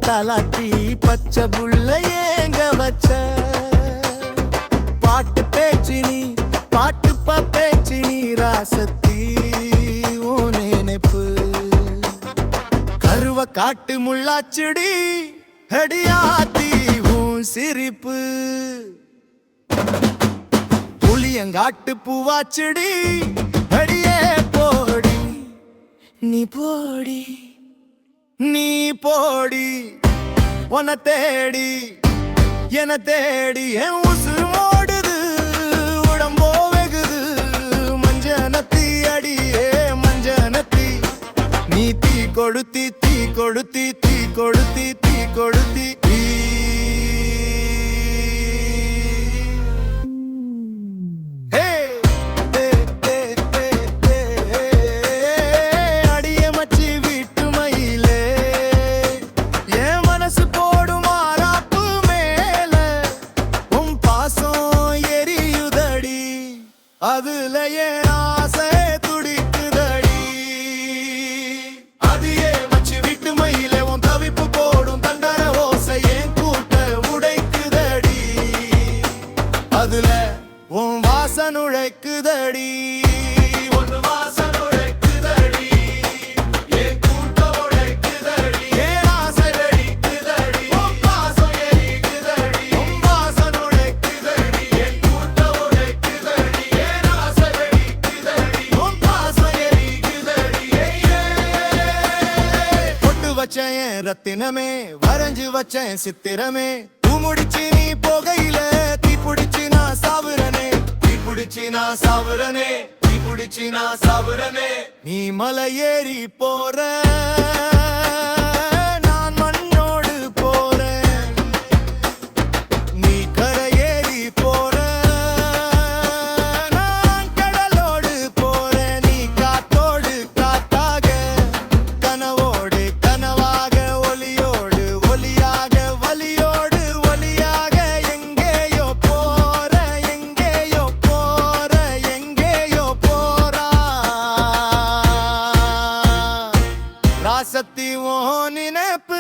தலாட்டி பச்சை புள்ள ஏங்க வச்ச பாட்டு பேச்சு நீ பாட்டு பேச்சு நீ ராசத்தி ஓ நினைப்பு கருவ காட்டு முள்ளாச்சுடி அடியாத்தி உன் சிரிப்பு புளியங்காட்டு பூவாச்சுடி அடியே போடி நீ போடி நீ போடி உன்னை தேடி என தேடி என் உசுறு ஓடுது உடம்போ வெகுது மஞ்சனத்தி அடியே மஞ்சனத்தி நீ தீ கொளுத்தி தீ கொளுத்தி தீ கொளுத்தி தீ கொளுத்தி அதுல ஏன் ஆசை துடிக்குதடி அதையே வச்சு விட்டு மயிலே உன் தவிப்பு போடும் தண்டர ஓசை ஏன் கூட்ட உடைக்குதடி அதுல உன் வாசன் உழைக்குதடி ரத்தினமே வரைஞ்சு வச்சேன் சித்திரமே பூ முடிச்சு நீ போகையில தீ பிடிச்சு நான் சாவுறனே தீ பிடிச்சு நான் சாவுறனே தீ பிடிச்சு நான் சாவுறனே நீ மலை ஏறி போற நான் மண்ணோடு போறேன் நீ கரை ஏறி போற நான் கடலோடு போறேன் நீ காத்தோடு காத்தாக கனவோடு ராசத்தி ஓ நினைப்பு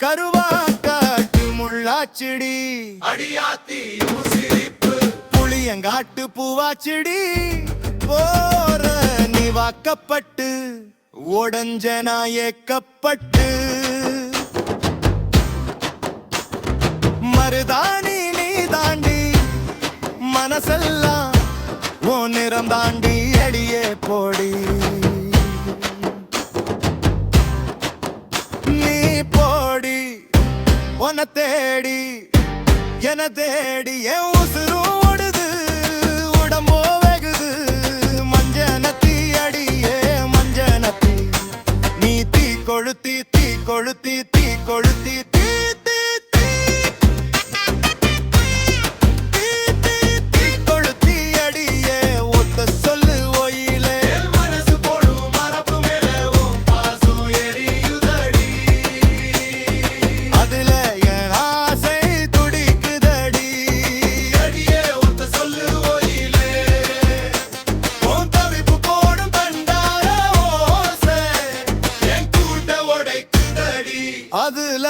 கருவா காட்டு முள்ளாச்சிடி அடியாத்தி சிரிப்பு புளியங்காட்டு பூவாச்சிடி போற நீ வாக்கப்பட்டு உடஞ்ச நாயக்கப்பட்டு மருதாணி நீ தாண்டி மனசெல்லாம் ஓ நிறம் தாண்டி அடியே போடி உன்னை தேடி என தேடி என் உசுறு ஓடுது உடம்போ வெகுது மஞ்சனத்தி அடியே மஞ்சனத்தி நீ தீ கொளுத்தி தீ கொளுத்தி தீ கொளுத்தி தீ அதுல